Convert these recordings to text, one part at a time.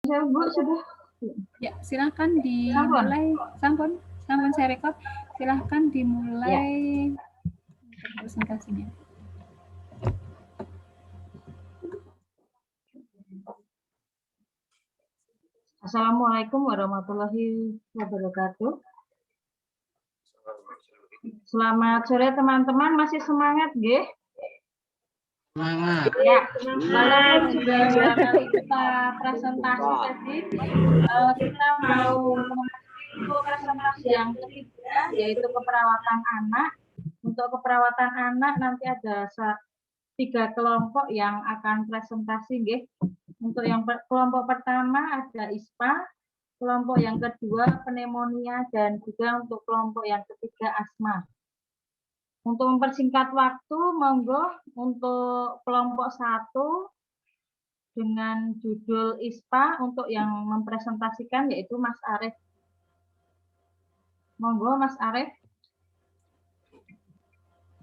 Bu, sudah. Ya, silahkan dimulai. Sampun saya rekod. Silahkan dimulai presentasinya. Assalamualaikum warahmatullahi wabarakatuh. Selamat sore teman-teman, masih semangat nggih? Semangat. Ya, walaupun sudah dua kali kita presentasi tadi, kita mau memasuki presentasi yang ketiga, yaitu keperawatan anak. Untuk keperawatan anak nanti ada 3 kelompok yang akan presentasi nggih. Untuk yang kelompok pertama ada ISPA, kelompok yang kedua pneumonia, dan juga untuk kelompok yang ketiga asma. Untuk mempersingkat waktu, monggo untuk kelompok 1 dengan judul ISPA untuk yang mempresentasikan yaitu Mas Arif. Monggo Mas Arif.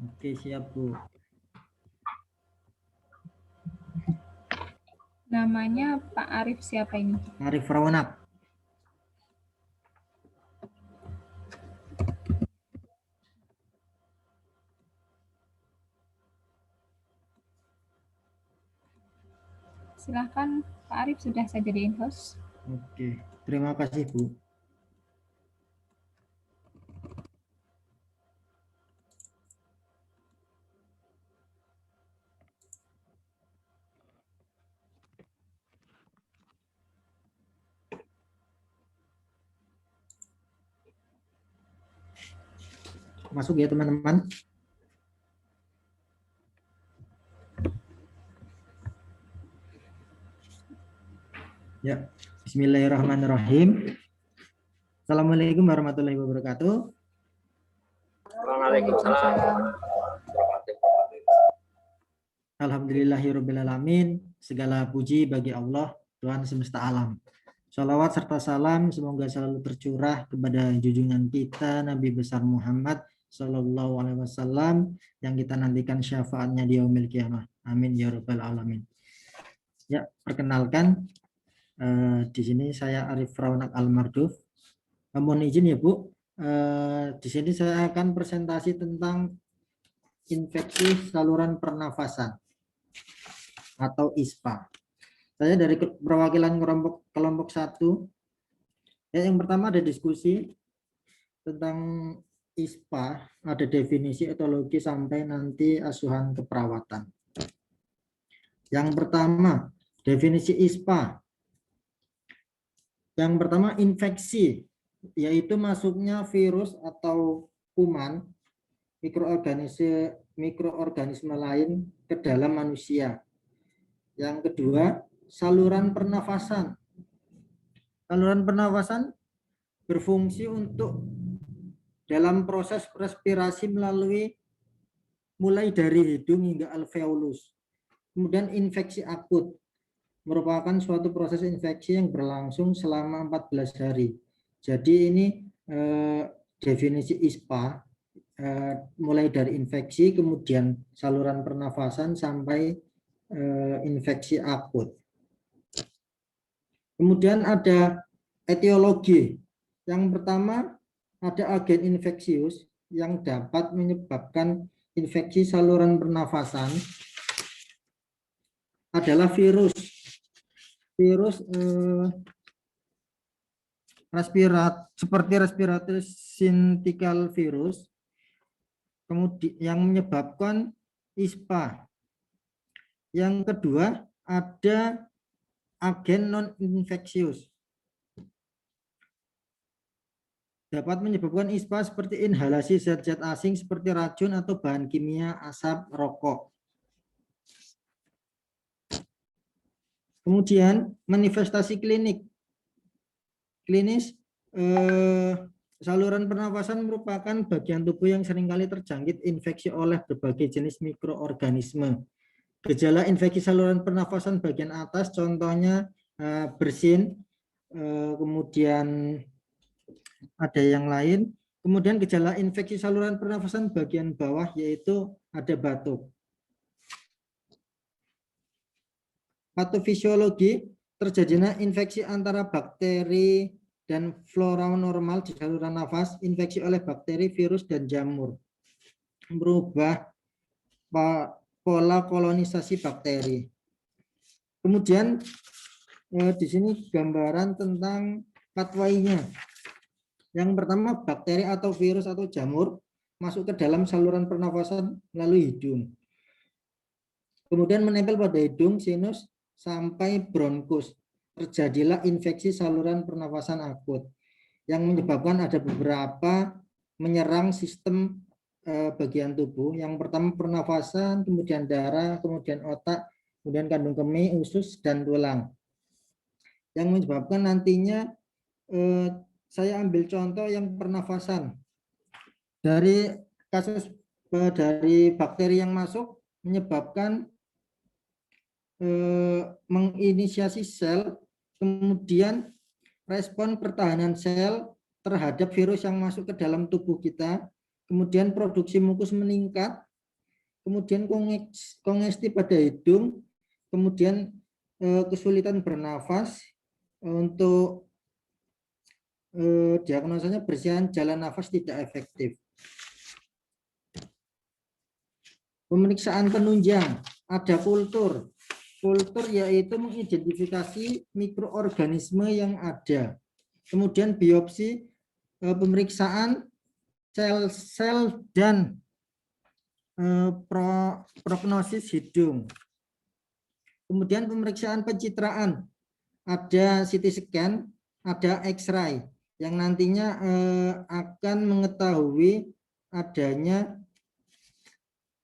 Oke, siap Bu. Namanya Pak Arif siapa ini? Arif Rawanap. Silahkan Pak Arif, sudah saya jadiin host. Oke, terima kasih Bu. Masuk ya teman-teman. Ya, bismillahirrahmanirrahim. Assalamualaikum warahmatullahi wabarakatuh. Waalaikumsalam. Alhamdulillahirrabbilalamin. Segala puji bagi Allah, Tuhan semesta alam. Shalawat serta salam semoga selalu tercurah kepada junjungan kita Nabi besar Muhammad Sallallahu Alaihi Wasallam yang kita nantikan syafaatnya di yaumil qiyamah. Amin ya rabbal alamin. Ya, perkenalkan di sini saya Arif Rawanap Almarduf. Mohon izin ya Bu, di sini saya akan presentasi tentang infeksi saluran pernafasan atau ISPA. Saya dari perwakilan kelompok 1. Ya, yang pertama ada diskusi tentang ISPA, ada definisi etologi sampai nanti asuhan keperawatan. Yang pertama, definisi ISPA. Yang pertama, infeksi, yaitu masuknya virus atau kuman, mikroorganisme lain ke dalam manusia. Yang kedua, saluran pernafasan. Saluran pernafasan berfungsi untuk dalam proses respirasi mulai dari hidung hingga alveolus. Kemudian infeksi akut merupakan suatu proses infeksi yang berlangsung selama 14 hari. Jadi ini definisi ISPA mulai dari infeksi, kemudian saluran pernafasan sampai infeksi akut. Kemudian ada etiologi. Yang pertama ada agen infeksius yang dapat menyebabkan infeksi saluran pernafasan adalah virus seperti respiratory syncytial virus, kemudian yang menyebabkan ISPA. Yang kedua ada agen non infeksius dapat menyebabkan ISPA seperti inhalasi zat-zat asing seperti racun atau bahan kimia, asap rokok. Kemudian manifestasi klinis, saluran pernafasan merupakan bagian tubuh yang seringkali terjangkit infeksi oleh berbagai jenis mikroorganisme. Gejala infeksi saluran pernafasan bagian atas contohnya bersin, kemudian ada yang lain. Kemudian gejala infeksi saluran pernafasan bagian bawah yaitu ada batuk. Patofisiologi, terjadinya infeksi antara bakteri dan flora normal di saluran nafas, infeksi oleh bakteri, virus, dan jamur. Merubah pola kolonisasi bakteri. Kemudian di sini gambaran tentang pathway-nya. Yang pertama, bakteri atau virus atau jamur masuk ke dalam saluran pernafasan melalui hidung. Kemudian menempel pada hidung, sinus, sampai bronkus. Terjadilah infeksi saluran pernafasan akut yang menyebabkan ada beberapa menyerang sistem bagian tubuh. Yang pertama pernafasan, kemudian darah, kemudian otak, kemudian kandung kemih, usus, dan tulang. Yang menyebabkan nantinya saya ambil contoh yang pernafasan. Dari kasus dari bakteri yang masuk menyebabkan menginisiasi sel, kemudian respon pertahanan sel terhadap virus yang masuk ke dalam tubuh kita, kemudian produksi mukus meningkat, kemudian kongesti pada hidung, kemudian kesulitan bernafas. Untuk diagnosanya bersihan jalan nafas tidak efektif. Pemeriksaan penunjang, ada kultur. Kultur yaitu mengidentifikasi mikroorganisme yang ada. Kemudian biopsi, pemeriksaan sel-sel dan prognosis hidung. Kemudian pemeriksaan pencitraan, ada CT scan, ada X-ray yang nantinya akan mengetahui adanya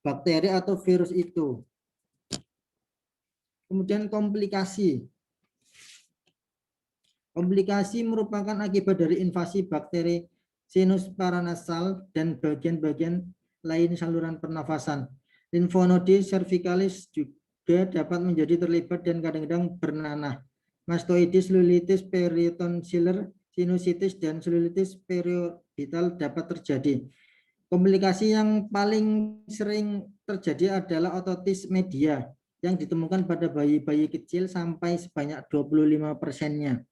bakteri atau virus itu. Kemudian komplikasi. Komplikasi merupakan akibat dari invasi bakteri sinus paranasal dan bagian-bagian lain saluran pernafasan. Limfonode cervicalis juga dapat menjadi terlibat dan kadang-kadang bernanah. Mastoiditis, cellulitis, peritonsillar, sinusitis, dan cellulitis periorbital dapat terjadi. Komplikasi yang paling sering terjadi adalah otitis media yang ditemukan pada bayi-bayi kecil sampai sebanyak 25%-nya.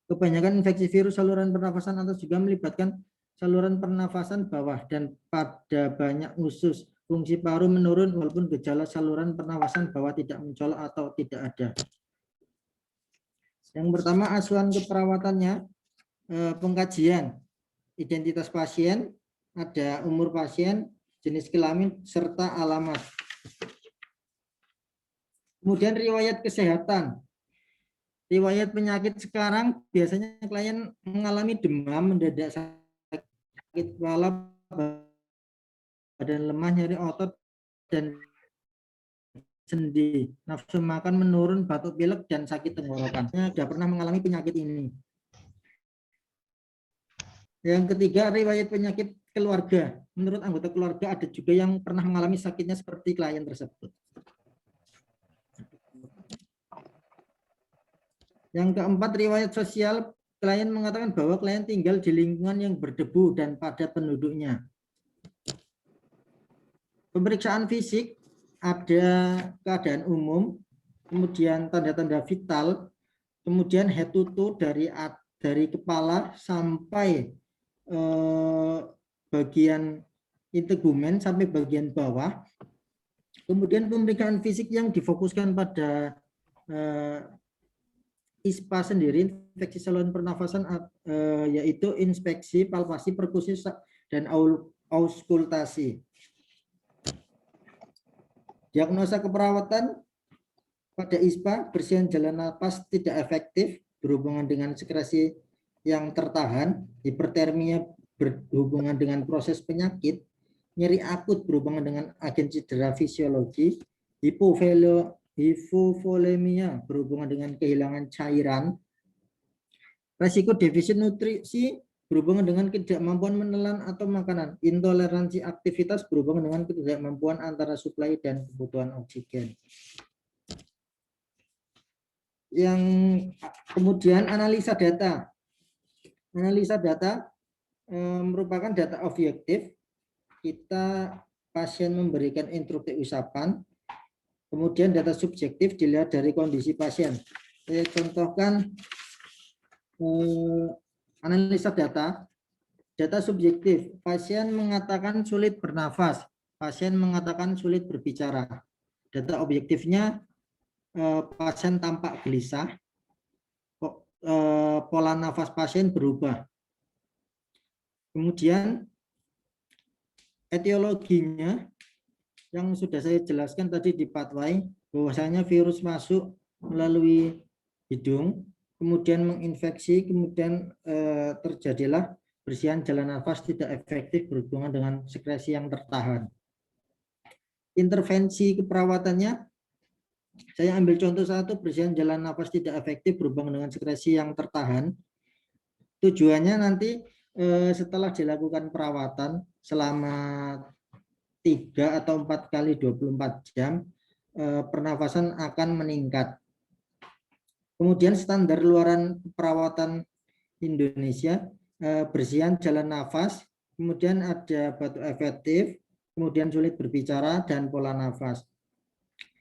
Kebanyakan infeksi virus saluran pernafasan atas juga melibatkan saluran pernafasan bawah dan pada banyak usus. Fungsi paru menurun walaupun gejala saluran pernafasan bawah tidak mencolok atau tidak ada. Yang pertama, asuhan keperawatannya, pengkajian identitas pasien, ada umur pasien, jenis kelamin, serta alamat. Kemudian riwayat kesehatan. Riwayat penyakit sekarang biasanya klien mengalami demam, mendadak sakit kepala, badan lemah, nyeri otot, dan sendi. Nafsu makan menurun, batuk pilek, dan sakit tenggorokan. Sudah pernah mengalami penyakit ini. Yang ketiga, riwayat penyakit keluarga. Menurut anggota keluarga ada juga yang pernah mengalami sakitnya seperti klien tersebut. Yang keempat, riwayat sosial. Klien mengatakan bahwa klien tinggal di lingkungan yang berdebu dan padat penduduknya. Pemeriksaan fisik, ada keadaan umum, kemudian tanda-tanda vital, kemudian head to toe dari kepala sampai bagian integumen sampai bagian bawah. Kemudian pemeriksaan fisik yang difokuskan pada ISPA sendiri, infeksi saluran pernafasan, yaitu inspeksi, palpasi, perkusi, dan auskultasi. Diagnosa keperawatan pada ISPA, bersihan jalan napas tidak efektif berhubungan dengan sekresi yang tertahan, hipertermia berhubungan dengan proses penyakit, nyeri akut berhubungan dengan agen cedera fisiologi, hipovolemia berhubungan dengan kehilangan cairan, resiko defisit nutrisi berhubungan dengan ketidakmampuan menelan atau makanan, intoleransi aktivitas berhubungan dengan ketidakmampuan antara suplai dan kebutuhan oksigen. Yang kemudian analisa data. Analisa data merupakan data objektif. Kita pasien memberikan instruksi usapan. Kemudian data subjektif dilihat dari kondisi pasien. Saya contohkan analisa data. Data subjektif, pasien mengatakan sulit bernafas, pasien mengatakan sulit berbicara. Data objektifnya, pasien tampak gelisah, pola nafas pasien berubah. Kemudian etiologinya yang sudah saya jelaskan tadi di pathway, bahwasanya virus masuk melalui hidung, kemudian menginfeksi, kemudian terjadilah bersihan jalan nafas tidak efektif berhubungan dengan sekresi yang tertahan. Intervensi keperawatannya, saya ambil contoh satu, bersihan jalan nafas tidak efektif berhubungan dengan sekresi yang tertahan. Tujuannya nanti setelah dilakukan perawatan selama 3 atau 4 kali 24 jam, pernafasan akan meningkat. Kemudian standar luaran perawatan Indonesia, bersihan jalan nafas, kemudian ada batuk efektif, kemudian sulit berbicara, dan pola nafas.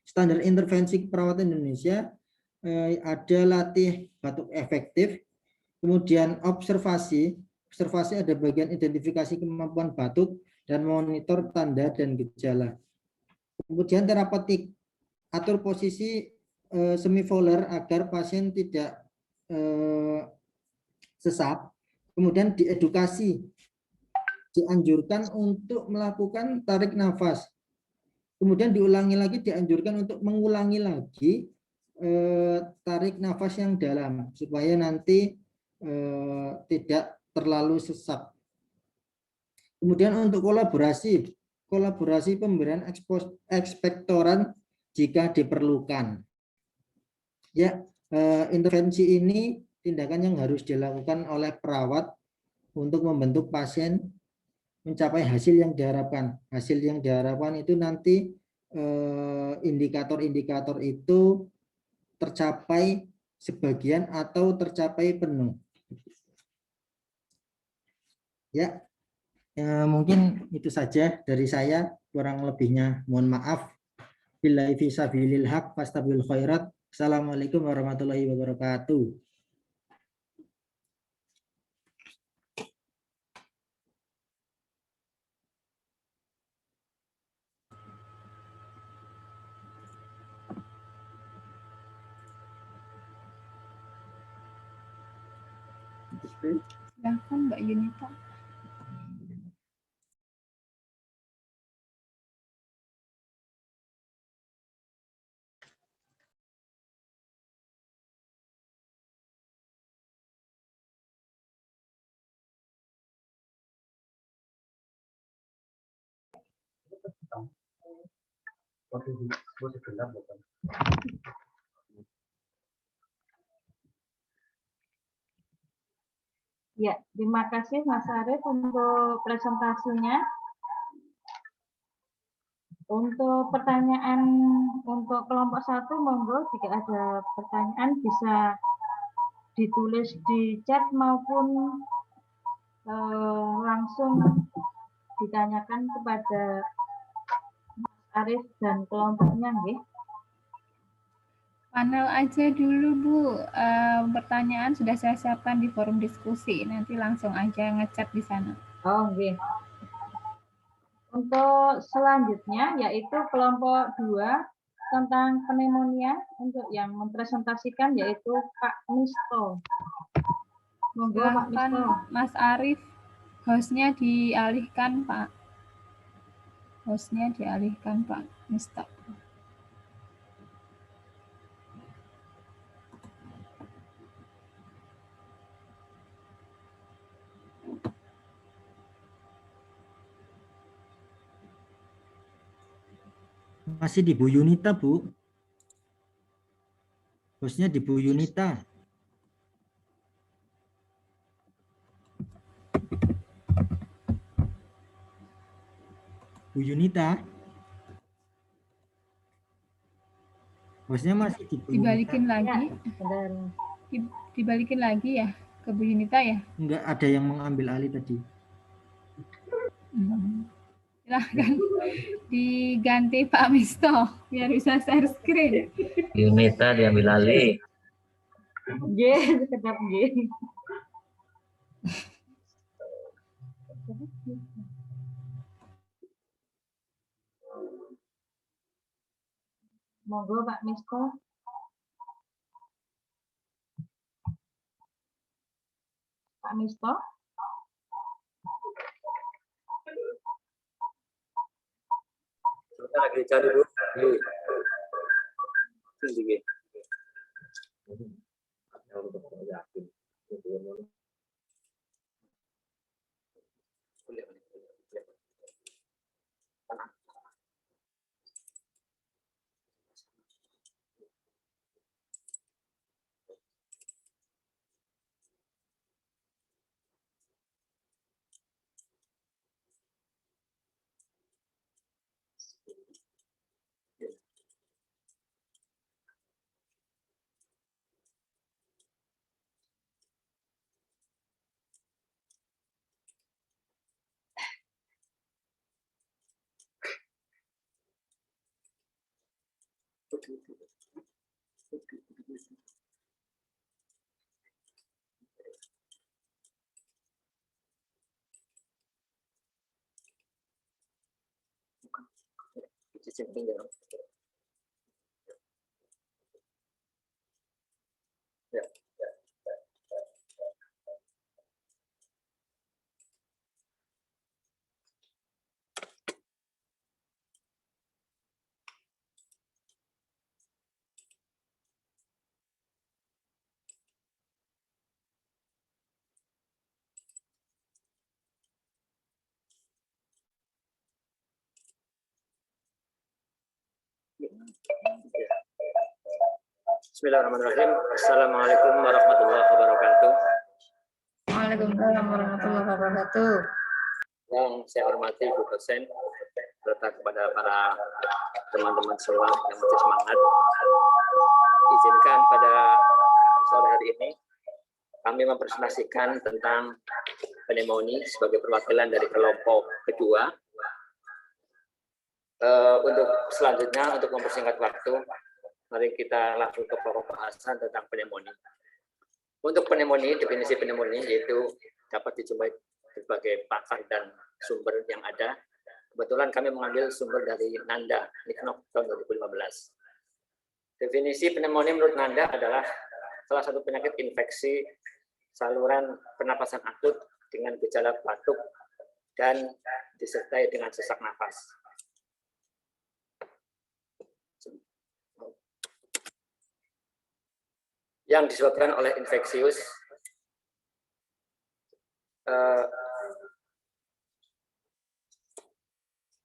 Standar intervensi perawatan Indonesia, ada latih batuk efektif, kemudian observasi ada bagian identifikasi kemampuan batuk, dan monitor tanda dan gejala. Kemudian terapeutik, atur posisi semivolar agar pasien tidak sesak. Kemudian diedukasi, dianjurkan untuk melakukan tarik nafas. Kemudian diulangi lagi, dianjurkan untuk mengulangi lagi tarik nafas yang dalam supaya nanti tidak terlalu sesak. Kemudian untuk kolaborasi pemberian ekspektoran jika diperlukan. Ya, intervensi ini tindakan yang harus dilakukan oleh perawat untuk membentuk pasien mencapai hasil yang diharapkan. Hasil yang diharapkan itu nanti indikator-indikator itu tercapai sebagian atau tercapai penuh. Ya, mungkin itu saja dari saya. Kurang lebihnya mohon maaf. Billahi fi sabilil haq fastabil khairat. Assalamualaikum warahmatullahi wabarakatuh. Silahkan Mbak Yunita. Ya, terima kasih Mas Arief untuk presentasinya. Untuk pertanyaan untuk kelompok 1, monggo jika ada pertanyaan bisa ditulis di chat maupun langsung ditanyakan kepada Mas Arief dan kelompoknya, nggih. Panel aja dulu Bu, pertanyaan sudah saya siapkan di forum diskusi, nanti langsung aja ngechat di sana. Oh, nggih. Untuk selanjutnya yaitu kelompok 2 tentang pneumonia, untuk yang mempresentasikan yaitu Pak Misto. Monggo Pak Misto. Mas Arief, hostnya dialihkan Pak. Hostnya dialihkan Pak Misto. Masih di Bu Yunita, Bu. Hostnya di Bu Yunita. Bu Yunita. Hostnya masih di Bu Dibalikin Yunita. lagi. Ya, dibalikin lagi ya ke Bu Yunita ya? Enggak, ada yang mengambil alih tadi. Silahkan diganti Pak Misto biar bisa share screen. Yunita diambil alih. G, sekedap G. Monggo Pak Misko. Pak Misko. Sebentar lagi cari dulu. Sendiri. Ya. Bismillahirrahmanirrahim. Assalamualaikum warahmatullahi wabarakatuh. Waalaikumsalam warahmatullahi wabarakatuh. Yang saya hormati Bu dosen, serta kepada para teman-teman semua yang masih semangat. Izinkan pada sore hari ini kami mempresentasikan tentang pneumonia sebagai perwakilan dari kelompok kedua. Untuk selanjutnya, untuk mempersingkat waktu, mari kita langsung ke pokok bahasan tentang pneumonia. Untuk pneumonia, definisi pneumonia yaitu dapat dijumpai berbagai pakar dan sumber yang ada. Kebetulan kami mengambil sumber dari Nanda, Nicknock tahun 2015. Definisi pneumonia menurut Nanda adalah salah satu penyakit infeksi saluran pernapasan akut dengan gejala batuk dan disertai dengan sesak nafas. Yang disebabkan oleh infeksius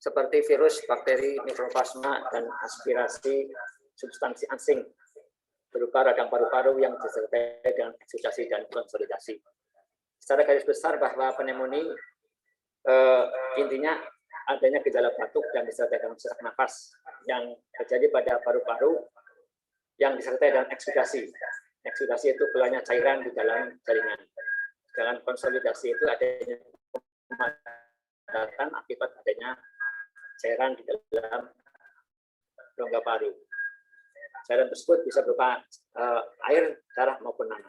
seperti virus, bakteri, mikroplasma, dan aspirasi substansi asing berupa radang paru-paru yang disertai dengan eksudasi dan konsolidasi. Secara garis besar bahwa pneumonia intinya adanya gejala batuk dan disertai dengan sesak nafas yang terjadi pada paru-paru yang disertai dengan eksudasi. Eksudasi itu keluarnya cairan di dalam jaringan. Dalam konsolidasi itu adanya pemadatan akibat adanya cairan di dalam rongga paru. Cairan tersebut bisa berupa air, darah maupun nanah.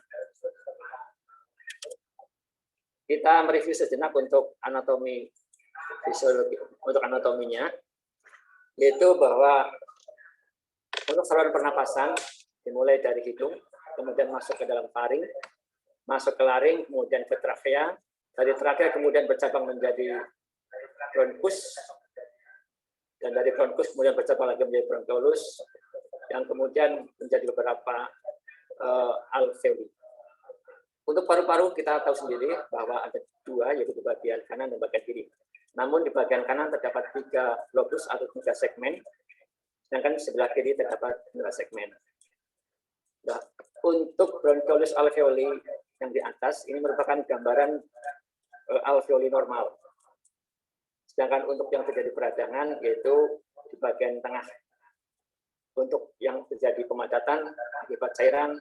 Kita mereview sejenak untuk anatomi fisiologi, untuk anatominya, yaitu bahwa untuk saluran pernapasan dimulai dari hidung, kemudian masuk ke dalam faring, masuk ke laring, kemudian ke trakea, dari trakea kemudian bercabang menjadi bronkus, dan dari bronkus kemudian bercabang lagi menjadi bronkiolus, yang kemudian menjadi beberapa alveoli. Untuk paru-paru kita tahu sendiri bahwa ada dua, yaitu di bagian kanan dan bagian kiri. Namun di bagian kanan terdapat 3 lobus atau 3 segmen, sedangkan sebelah kiri terdapat 2 segmen. Nah, untuk bronkiolus alveoli yang di atas ini merupakan gambaran alveoli normal. Sedangkan untuk yang terjadi peradangan yaitu di bagian tengah. Untuk yang terjadi pemadatan akibat cairan,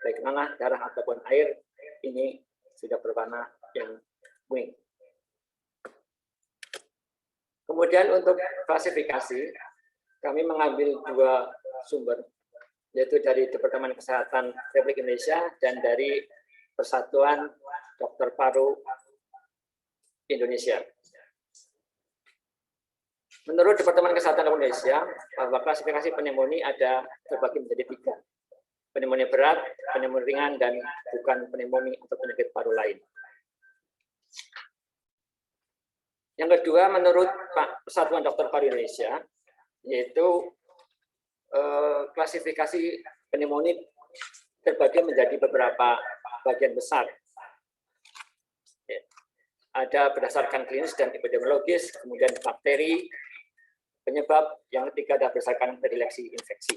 baik nanah, darah ataupun air, ini sudah berwarna yang kuning. Kemudian untuk klasifikasi, kami mengambil 2 sumber. yaitu dari Departemen Kesehatan Republik Indonesia dan dari Persatuan Dokter Paru Indonesia. Menurut Departemen Kesehatan Indonesia, bahwa klasifikasi pneumonia ada terbagi menjadi 3. Pneumonia berat, pneumonia ringan, dan bukan pneumonia atau penyakit paru lain. Yang kedua, menurut Persatuan Dokter Paru Indonesia, yaitu klasifikasi pneumonia terbagi menjadi beberapa bagian besar. Ada berdasarkan klinis dan epidemiologis, kemudian bakteri, penyebab, yang ketiga adalah berdasarkan predileksi infeksi.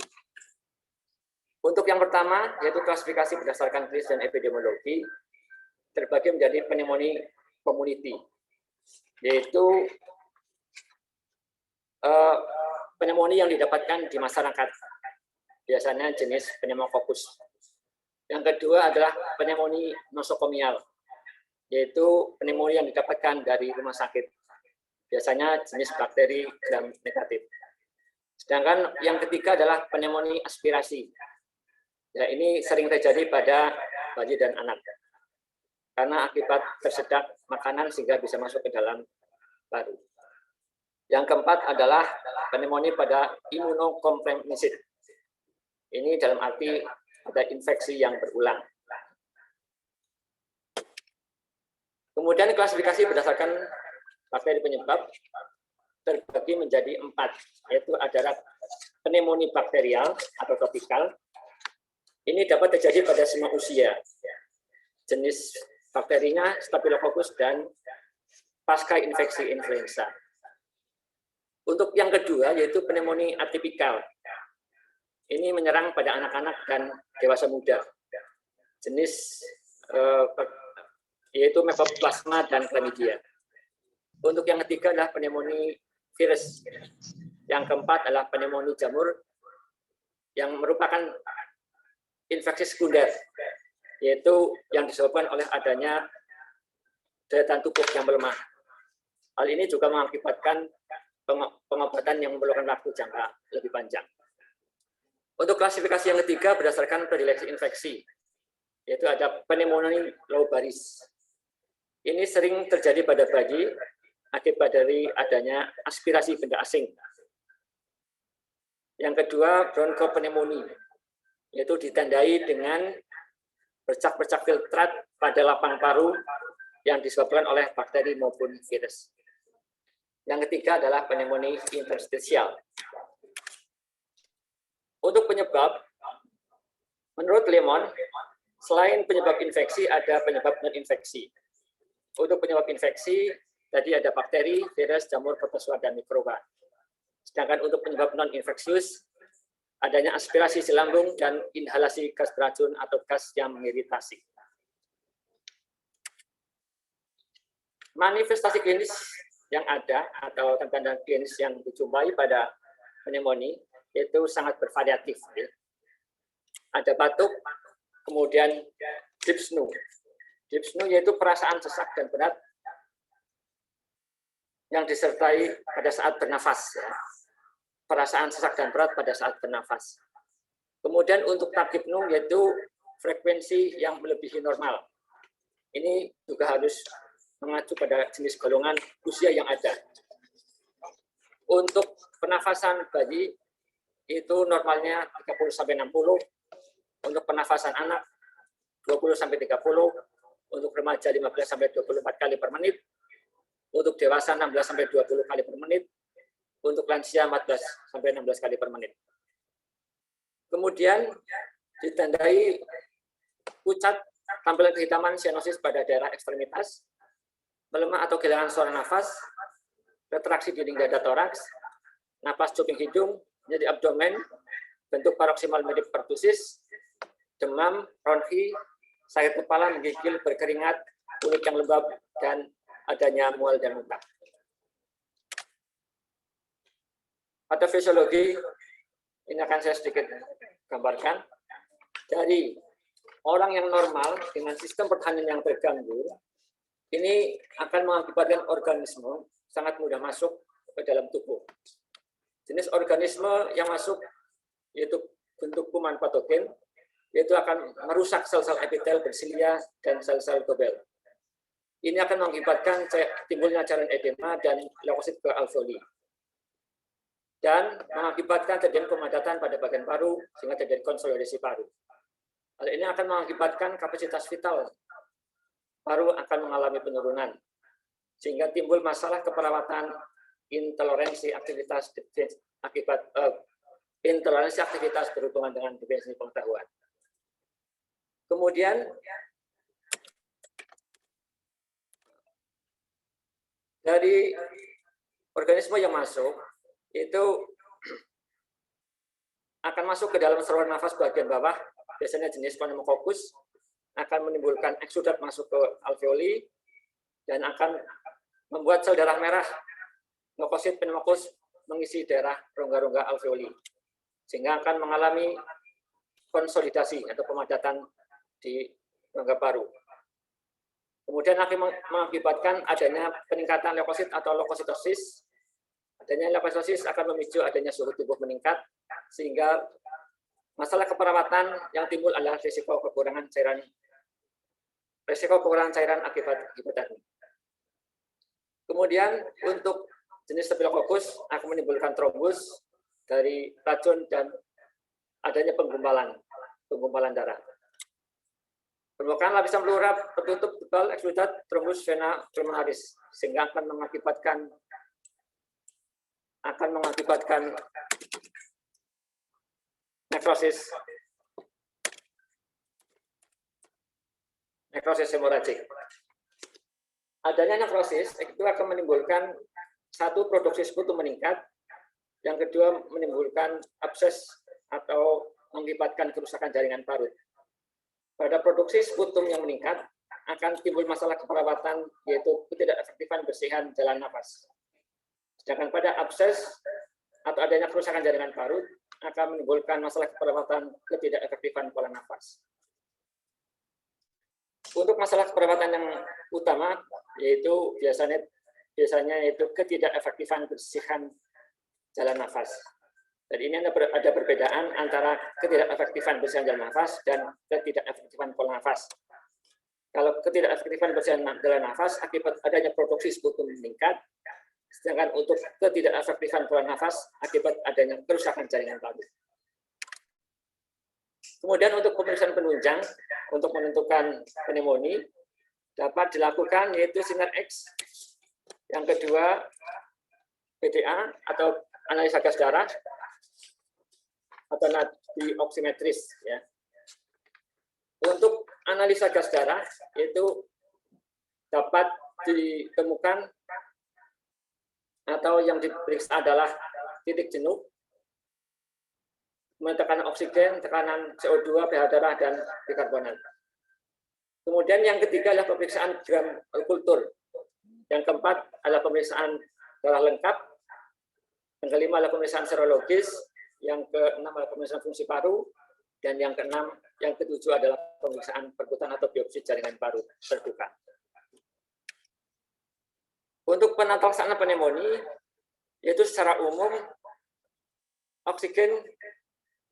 Untuk yang pertama, yaitu klasifikasi berdasarkan klinis dan epidemiologi, terbagi menjadi pneumonia community, yaitu pneumonia yang didapatkan di masyarakat, biasanya jenis pneumococcus. Yang kedua adalah pneumonia nosokomial, yaitu pneumonia yang didapatkan dari rumah sakit, biasanya jenis bakteri gram negatif. Sedangkan yang ketiga adalah pneumonia aspirasi. Ya, ini sering terjadi pada bayi dan anak, karena akibat tersedak makanan sehingga bisa masuk ke dalam paru. Yang keempat adalah pneumonia pada imunokompromisid. Ini dalam arti ada infeksi yang berulang. Kemudian klasifikasi berdasarkan bakteri penyebab terbagi menjadi 4, yaitu adalah pneumonia bakterial atau topikal. Ini dapat terjadi pada semua usia. Jenis bakterinya Staphylococcus dan pasca infeksi influenza. Untuk yang kedua, yaitu pneumonia atipikal. Ini menyerang pada anak-anak dan dewasa muda. Jenis yaitu Mycoplasma dan Chlamydia. Untuk yang ketiga adalah pneumonia virus. Yang keempat adalah pneumonia jamur yang merupakan infeksi sekunder, yaitu yang disebabkan oleh adanya daya tahan tubuh yang melemah. Hal ini juga mengakibatkan pengobatan yang memerlukan waktu jangka lebih panjang. Untuk klasifikasi yang ketiga berdasarkan predileksi infeksi, yaitu ada pneumonia low baris. Ini sering terjadi pada bayi akibat dari adanya aspirasi benda asing. Yang kedua, bronchopneumonia, yaitu ditandai dengan bercak-bercak filtrat pada lapang paru yang disebabkan oleh bakteri maupun virus. Yang ketiga adalah pneumonia interstisial. Untuk penyebab, menurut Lemon, selain penyebab infeksi, ada penyebab non-infeksi. Untuk penyebab infeksi, tadi ada bakteri, virus, jamur, protozoa, dan mikroba. Sedangkan untuk penyebab non-infeksius, adanya aspirasi di lambung dan inhalasi gas beracun atau gas yang mengiritasi. Manifestasi klinis yang ada atau tanda-tanda klinis yang dijumpai pada pneumonia itu sangat bervariatif. Ada batuk, kemudian dyspnea. Dyspnea yaitu perasaan sesak dan berat yang disertai pada saat bernafas. Perasaan sesak dan berat pada saat bernafas. Kemudian untuk tachypnea yaitu frekuensi yang melebihi normal. Ini juga harus mengacu pada jenis golongan usia yang ada. Untuk pernafasan bayi itu normalnya 30-60, untuk pernafasan anak 20-30, untuk remaja 15-24 kali per menit, untuk dewasa 16-20 kali per menit, untuk lansia 14-16 kali per menit. Kemudian ditandai pucat, tampilan kehitaman sianosis pada daerah ekstremitas, melemah atau kehilangan suara nafas, retraksi dinding dada toraks, napas cuping hidung, nyeri abdomen, bentuk paroksimal mirip pertusis, demam, bronki, sakit kepala, menggigil, berkeringat, kulit yang lembab, dan adanya mual dan muntah. Pada fisiologi, ini akan saya sedikit gambarkan. Dari orang yang normal dengan sistem pertahanan yang terganggu, ini akan mengakibatkan organisme sangat mudah masuk ke dalam tubuh. Jenis organisme yang masuk yaitu bentuk kuman patogen, yaitu akan merusak sel-sel epitel bersilia dan sel-sel globel. Ini akan mengakibatkan timbulnya cairan edema dan leukosit ke alveoli. Dan mengakibatkan terjadi pemadatan pada bagian paru sehingga terjadi konsolidasi paru. Hal ini akan mengakibatkan kapasitas vital paru akan mengalami penurunan sehingga timbul masalah keperawatan intoleransi aktivitas akibat intoleransi aktivitas berhubungan dengan definisi pengetahuan. Kemudian dari organisme yang masuk itu akan masuk ke dalam saluran nafas bagian bawah, biasanya jenis pneumococcus, akan menimbulkan eksudat masuk ke alveoli dan akan membuat sel darah merah leukosit pneumococcus mengisi daerah rongga-rongga alveoli sehingga akan mengalami konsolidasi atau pemadatan di rongga paru. Kemudian akan mengakibatkan adanya peningkatan leukosit atau leukositosis. Adanya leukositosis akan memicu adanya suhu tubuh meningkat sehingga masalah keperawatan yang timbul adalah risiko kekurangan cairan akibat hipotermia. Kemudian untuk jenis Staphylococcus akan menimbulkan trombus dari racun dan adanya penggumpalan darah. Permukaan lapisan pleural tertutup tebal eksudat trombus vena pulmonaris sehingga akan mengakibatkan nekrosis hemoragik. Adanya nekrosis itu akan menimbulkan satu, produksi sputum meningkat, yang kedua menimbulkan abses atau mengakibatkan kerusakan jaringan parut. Pada produksi sputum yang meningkat akan timbul masalah keperawatan yaitu ketidakefektifan bersihan jalan nafas. Sedangkan pada abses atau adanya kerusakan jaringan parut akan menimbulkan masalah keperawatan ketidakefektifan pola nafas. Untuk masalah keperawatan yang utama yaitu biasanya yaitu ketidakefektifan bersihan jalan nafas. Dan ini ada perbedaan antara ketidakefektifan bersihan jalan nafas dan ketidakefektifan pola nafas. Kalau ketidakefektifan bersihan jalan nafas akibat adanya produksi sputum meningkat, sedangkan untuk ketidakefektifan pola nafas akibat adanya kerusakan jaringan paru. Kemudian untuk pemeriksaan penunjang untuk menentukan pneumonia dapat dilakukan yaitu sinar X. Yang kedua PDA atau analisa gas darah atau nadi oksimetris ya. Untuk analisa gas darah itu dapat ditemukan atau yang diperiksa adalah titik jenuh, tekanan oksigen, tekanan CO2, pH darah, dan bikarbonat. Kemudian yang ketiga adalah pemeriksaan gram kultur. Yang keempat adalah pemeriksaan darah lengkap. Yang kelima adalah pemeriksaan serologis. Yang keenam adalah pemeriksaan fungsi paru. Dan yang ketujuh adalah pemeriksaan perkutan atau biopsi jaringan paru terbuka. Untuk penataksana pneumonia, yaitu secara umum oksigen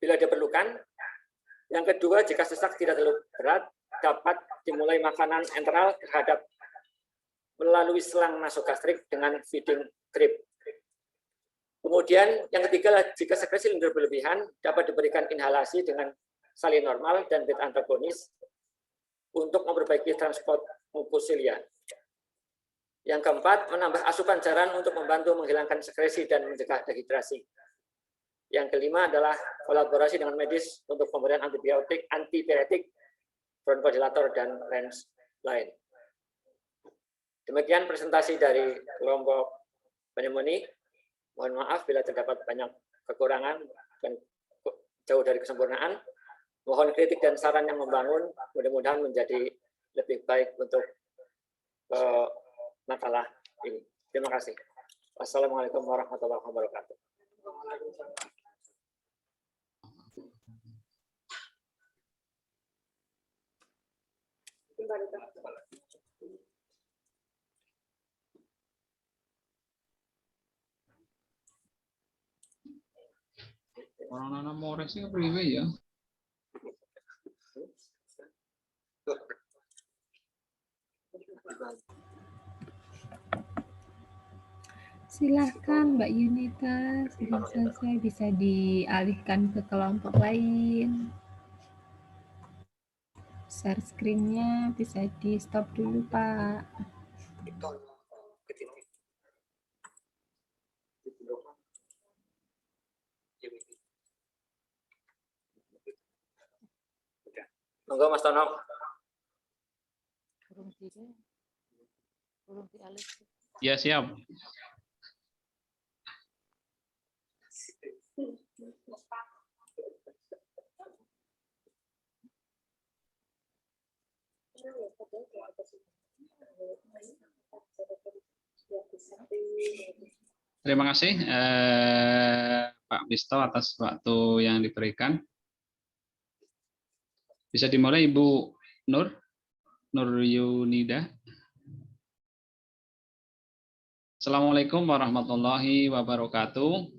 bila diperlukan. Yang kedua, jika sesak tidak terlalu berat, dapat dimulai makanan enteral terhadap melalui selang nasogastrik dengan feeding drip. Kemudian yang ketiga, jika sekresi lendir berlebihan, dapat diberikan inhalasi dengan salin normal dan beta antagonis untuk memperbaiki transport mukosilia. Yang keempat, menambah asupan cairan untuk membantu menghilangkan sekresi dan mencegah dehidrasi. Yang kelima adalah kolaborasi dengan medis untuk pemberian antibiotik, antipiretik, bronkodilator, dan lain. Demikian presentasi dari kelompok pneumonia. Mohon maaf bila terdapat banyak kekurangan dan jauh dari kesempurnaan. Mohon kritik dan saran yang membangun, mudah-mudahan menjadi lebih baik untuk makalah ini. Terima kasih. Wassalamualaikum warahmatullahi wabarakatuh. Orang anak mores sih priwe ya. Silahkan Mbak Yunita, sudah selesai, bisa dialihkan ke kelompok lain. Share screen-nya bisa di stop dulu Pak. Monggo Mas Tono. Ya siap. Terima kasih Pak Bisto atas waktu yang diberikan. Bisa dimulai Ibu Nur Yunida. Assalamualaikum warahmatullahi wabarakatuh.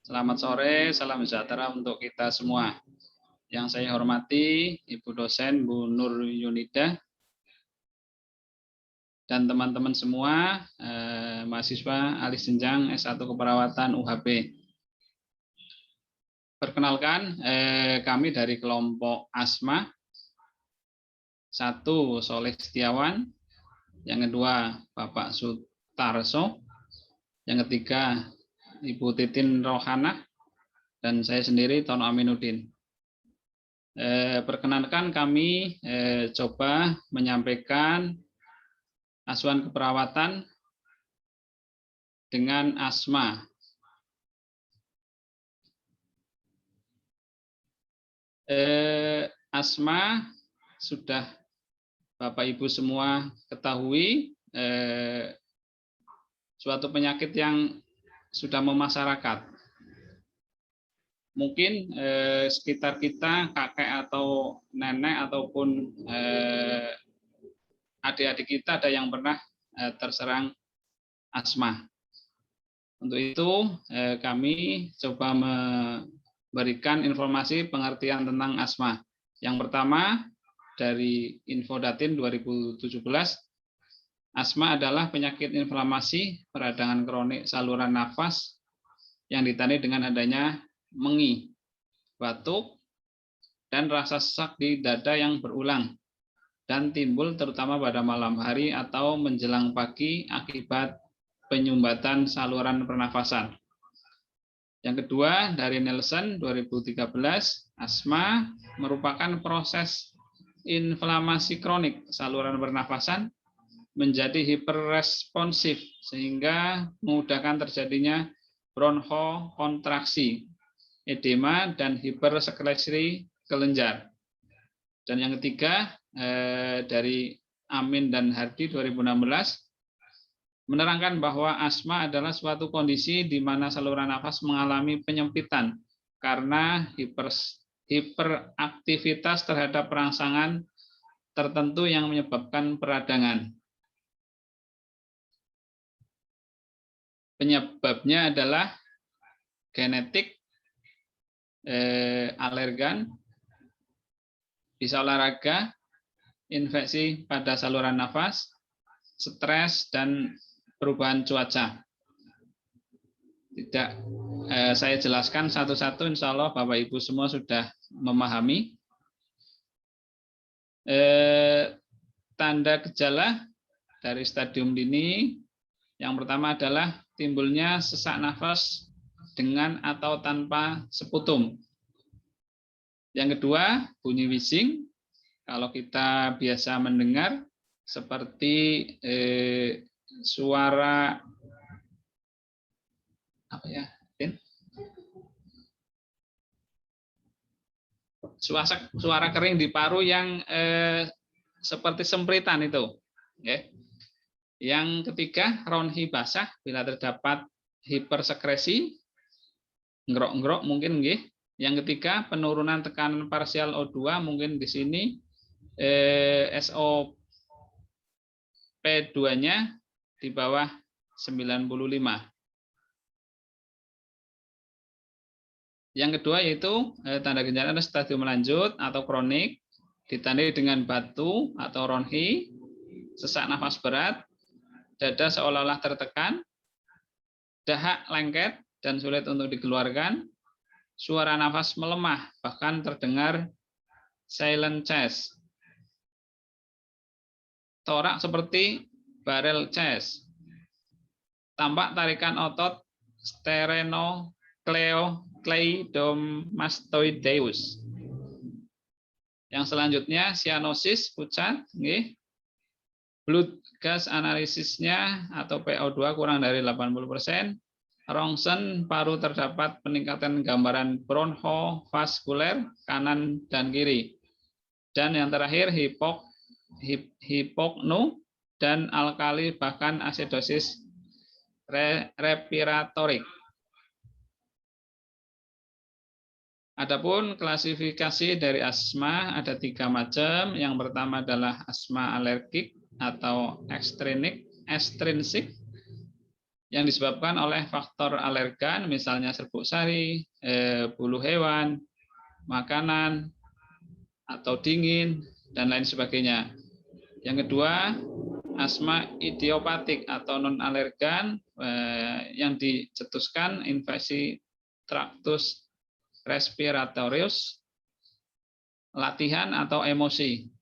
Selamat sore, salam sejahtera untuk kita semua. Yang saya hormati Ibu dosen Bu Nur Yunida dan teman-teman semua mahasiswa alih jenjang S1 Keperawatan UHB. Perkenalkan, kami dari kelompok Asma. Satu, Soleh Setiawan. Yang kedua, Bapak Sutarso. Yang ketiga, Ibu Titin Rohana. Dan saya sendiri, Tono Aminuddin. Perkenalkan kami coba menyampaikan asuhan keperawatan dengan asma. Asma sudah Bapak Ibu semua ketahui, suatu penyakit yang sudah memasyarakat. Mungkin sekitar kita, kakek atau nenek ataupun adik-adik kita ada yang pernah terserang asma. Untuk itu kami coba memberikan informasi pengertian tentang asma. Yang pertama dari Infodatin 2017, asma adalah penyakit inflamasi peradangan kronik saluran nafas yang ditandai dengan adanya mengi, batuk, dan rasa sesak di dada yang berulang dan timbul terutama pada malam hari atau menjelang pagi akibat penyumbatan saluran pernafasan. Yang kedua, dari Nielsen 2013, asma merupakan proses inflamasi kronik saluran pernafasan menjadi hiperresponsif sehingga memudahkan terjadinya bronkokontraksi, edema, dan hipersekresi kelenjar. Dan yang ketiga, dari Amin dan Hardi 2016, menerangkan bahwa asma adalah suatu kondisi di mana saluran nafas mengalami penyempitan karena hiperaktivitas terhadap perangsangan tertentu yang menyebabkan peradangan. Penyebabnya adalah genetik, alergan, bisa olahraga, infeksi pada saluran nafas, stres, dan perubahan cuaca. Tidak saya jelaskan satu-satu, insya Allah Bapak Ibu semua sudah memahami. Tanda gejala dari stadium dini, yang pertama adalah timbulnya sesak nafas dengan atau tanpa seputum. Yang kedua, bunyi bising. Kalau kita biasa mendengar seperti suara apa ya, suara kering di paru yang seperti sempritan itu. Yang ketiga, ronhi basah bila terdapat hipersekresi, ngerok-ngerok mungkin nggih. Yang ketiga, penurunan tekanan parsial O2 mungkin di sini SOP2-nya di bawah 95. Yang kedua yaitu tanda gejala stadium lanjut atau kronik, ditandai dengan batu atau ronhi, sesak nafas berat, dada seolah-olah tertekan, dahak lengket dan sulit untuk dikeluarkan, suara nafas melemah, bahkan terdengar silent chest, torak seperti barrel chest, tampak tarikan otot sternocleidomastoideus. Yang selanjutnya cyanosis pucat, blood gas analisisnya atau PO2 kurang dari 80%, rongsen paru terdapat peningkatan gambaran bronkovaskuler kanan dan kiri. Dan yang terakhir hipoknu dan alkali bahkan asidosis respiratorik. Adapun klasifikasi dari asma ada 3 macam. Yang pertama adalah asma alergik atau ekstrinsik yang disebabkan oleh faktor alergan, misalnya serbuk sari, bulu hewan, makanan, atau dingin, dan lain sebagainya. Yang kedua, asma idiopatik atau non-alergan yang dicetuskan infeksi traktus respiratorius, latihan atau emosi.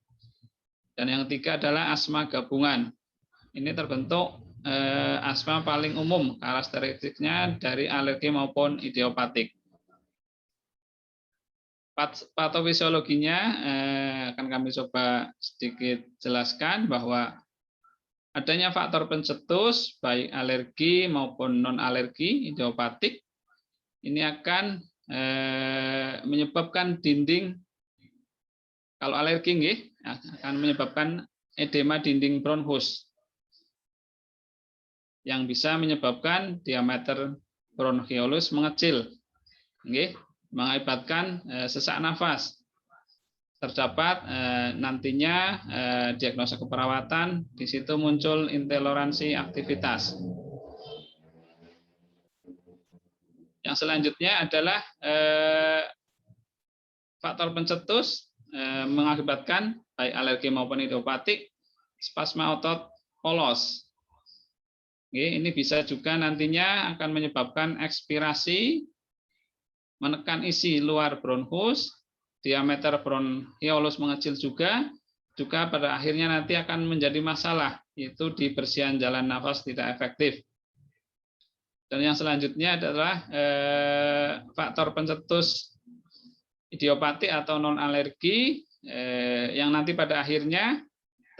Dan yang ketiga adalah asma gabungan. Ini terbentuk asma paling umum, karakteristiknya dari alergi maupun idiopatik. Patofisiologinya akan kami coba sedikit jelaskan bahwa adanya faktor pencetus baik alergi maupun non-alergi idiopatik ini akan menyebabkan dinding, kalau alergi akan menyebabkan edema dinding bronchus yang bisa menyebabkan diameter bronchiolus mengecil, mengakibatkan sesak nafas. Terdapat nantinya diagnosa keperawatan, di situ muncul intoleransi aktivitas. Yang selanjutnya adalah faktor pencetus mengakibatkan baik alergi maupun idiopatik, spasma otot polos. Ini bisa juga nantinya akan menyebabkan ekspirasi, menekan isi luar bronchus, diameter bronchiolus mengecil juga pada akhirnya nanti akan menjadi masalah, yaitu dibersihan jalan nafas tidak efektif. Dan yang selanjutnya adalah faktor pencetus idiopatik atau non-alergi yang nanti pada akhirnya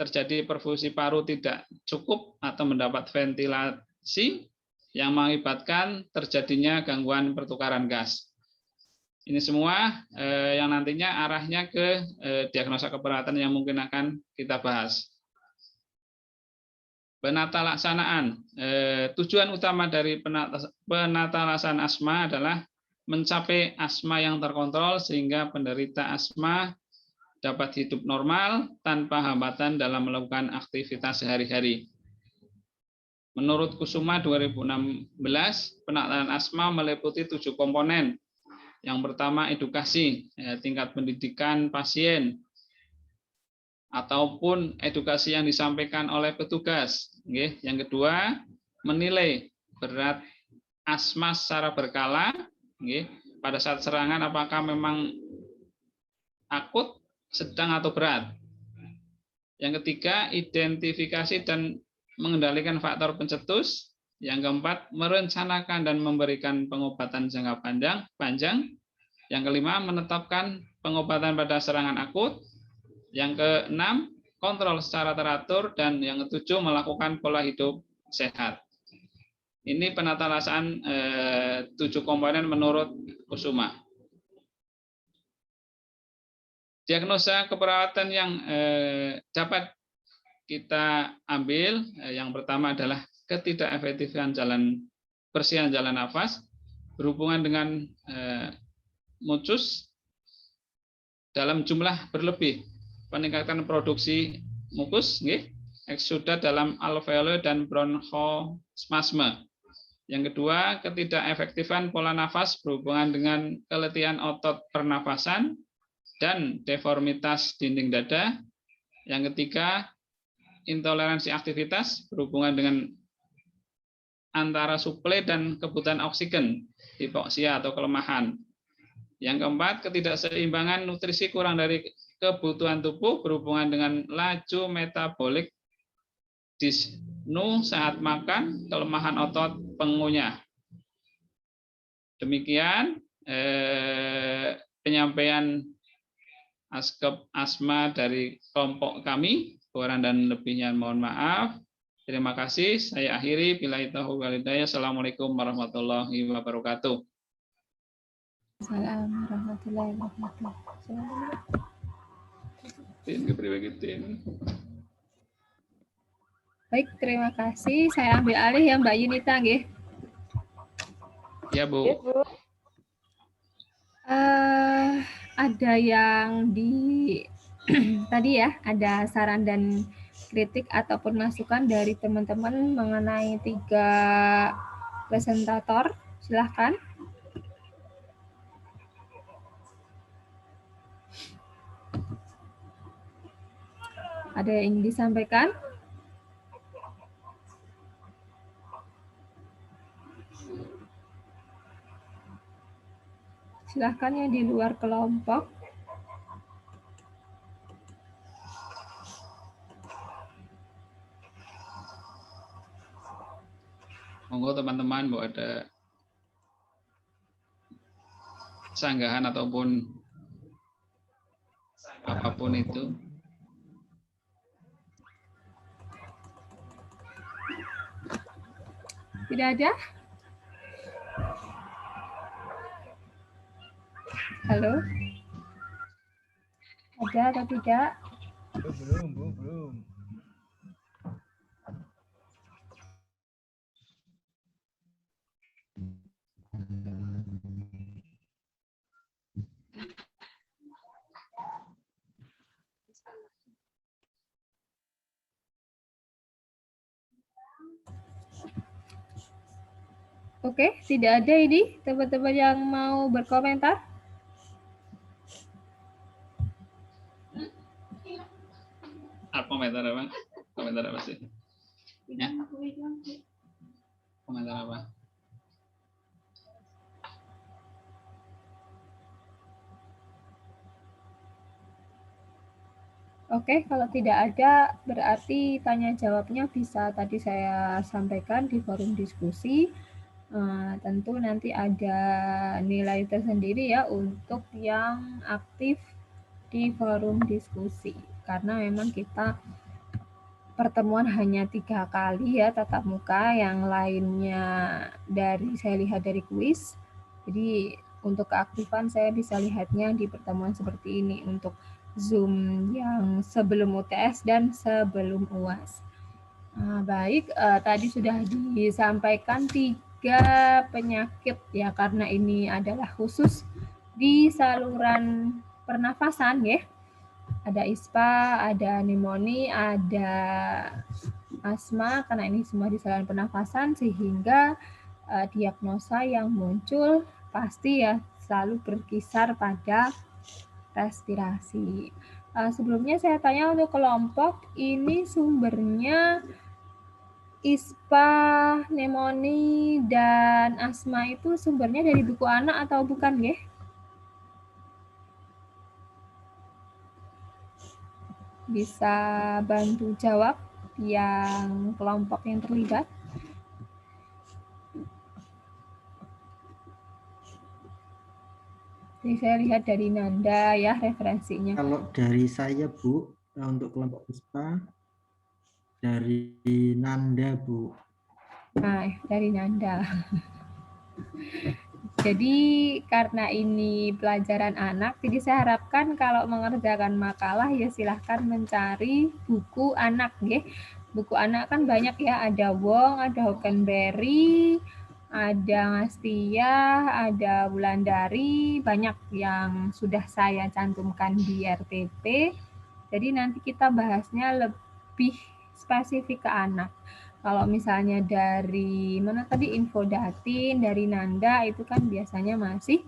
terjadi perfusi paru tidak cukup atau mendapat ventilasi yang mengakibatkan terjadinya gangguan pertukaran gas. Ini semua yang nantinya arahnya ke diagnosa keperawatan yang mungkin akan kita bahas. Penata laksanaan. Tujuan utama dari penata laksanaan asma adalah mencapai asma yang terkontrol sehingga penderita asma dapat hidup normal tanpa hambatan dalam melakukan aktivitas sehari-hari. Menurut Kusuma 2016, penataan asma meliputi 7 komponen. Yang pertama edukasi, tingkat pendidikan pasien, ataupun edukasi yang disampaikan oleh petugas. Yang kedua, menilai berat asma secara berkala. Pada saat serangan apakah memang akut, sedang atau berat. Yang ketiga, identifikasi dan mengendalikan faktor pencetus. Yang keempat, merencanakan dan memberikan pengobatan jangka panjang. Yang kelima, menetapkan pengobatan pada serangan akut. Yang keenam, kontrol secara teratur. Dan yang ketujuh, melakukan pola hidup sehat. Ini penata laksanaan 7 komponen menurut Kusuma. Diagnosa keperawatan yang dapat kita ambil, yang pertama adalah ketidakefektifan bersihan jalan nafas berhubungan dengan mucus dalam jumlah berlebih, peningkatan produksi mukus, eksudat dalam alveoli dan bronchospasme. Yang kedua, ketidakefektifan pola nafas berhubungan dengan keletihan otot pernafasan dan deformitas dinding dada. Yang ketiga, intoleransi aktivitas berhubungan dengan antara suplai dan kebutuhan oksigen, hipoksia atau kelemahan. Yang keempat, ketidakseimbangan nutrisi kurang dari kebutuhan tubuh berhubungan dengan laju metabolik disnu saat makan, kelemahan otot pengunyah. Demikian penyampaian asma dari kelompok kami. Kurang dan lebihnya mohon maaf. Terima kasih. Saya akhiri. Billahi taufiq wal hidayah. Assalamualaikum warahmatullahi wabarakatuh. Assalamualaikum warahmatullahi wabarakatuh. Baik, terima kasih. Saya ambil alih ya Mbak Yunita, nggih. Ya, Bu. Yes, Bu. Ada yang di tadi ya, ada saran dan kritik ataupun masukan dari teman-teman mengenai 3 presentator. Silahkan. Ada yang ingin disampaikan? Silahkan yang di luar kelompok. Monggo teman-teman, Bu, ada sanggahan ataupun apapun itu. Tidak ada? Halo? Ada atau tidak? Belum, Bu, belum. Oke, tidak ada ini teman-teman yang mau berkomentar. Komentar apa? Komentar apa sih? Ya. Komentar apa? Oke, kalau tidak ada, berarti tanya jawabnya bisa tadi saya sampaikan di forum diskusi. Tentu nanti ada nilai tersendiri ya untuk yang aktif di forum diskusi. Karena memang kita pertemuan hanya 3 kali ya tatap muka, yang lainnya dari saya lihat dari kuis. Jadi untuk keaktifan saya bisa lihatnya di pertemuan seperti ini untuk Zoom yang sebelum UTS dan sebelum UAS. Baik, tadi sudah disampaikan 3 penyakit ya, karena ini adalah khusus di saluran pernafasan ya. Ada ISPA, ada pneumonia, ada asma, karena ini semua di saluran pernafasan, sehingga diagnosa yang muncul pasti ya selalu berkisar pada respirasi. Sebelumnya saya tanya untuk kelompok, ini sumbernya ISPA, pneumonia, dan asma itu sumbernya dari buku anak atau bukan, nggih? Bisa bantu jawab yang kelompok yang terlibat? Jadi saya lihat dari Nanda ya referensinya. Kalau dari saya, Bu, untuk kelompok ISPA dari Nanda, Bu. Nah, dari Nanda. Jadi karena ini pelajaran anak, jadi saya harapkan kalau mengerjakan makalah ya silahkan mencari buku anak, ya. Buku anak kan banyak ya, ada Wong, ada Hockenberry, ada Ngastia, ada Wulandari, banyak yang sudah saya cantumkan di RTP. Jadi nanti kita bahasnya lebih spesifik ke anak. Kalau misalnya dari mana tadi Infodatin, dari Nanda itu kan biasanya masih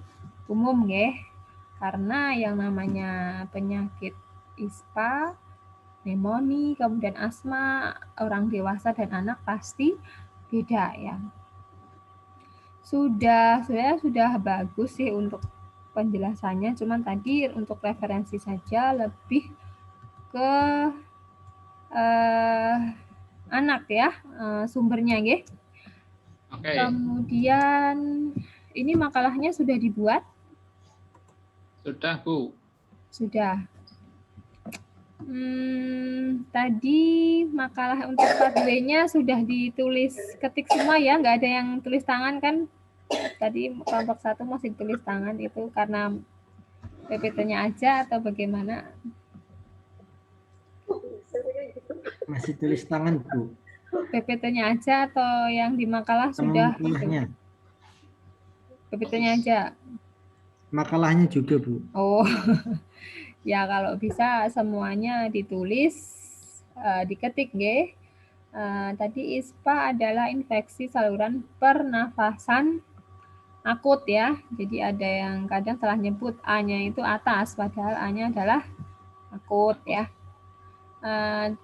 umum ya. Karena yang namanya penyakit ISPA, pneumonia, kemudian asma, orang dewasa dan anak pasti beda ya. Sudah bagus sih untuk penjelasannya, cuman tadi untuk referensi saja lebih ke anak ya, sumbernya ya. Oke, Kemudian ini makalahnya sudah dibuat? sudah Bu. Sudah. Tadi makalah untuk part B-nya sudah ditulis ketik semua ya, nggak ada yang tulis tangan kan? Tadi kelompok 1 masih tulis tangan, itu karena PPT-nya aja atau bagaimana? Masih tulis tangan, Bu. PPT-nya aja atau yang di makalah sudah itu? Makalahnya. PPT-nya aja. Makalahnya juga, Bu. Oh, ya kalau bisa semuanya ditulis, diketik ya. Tadi ISPA adalah infeksi saluran pernafasan akut ya. Jadi ada yang kadang salah nyebut A-nya itu atas, padahal A-nya adalah akut ya.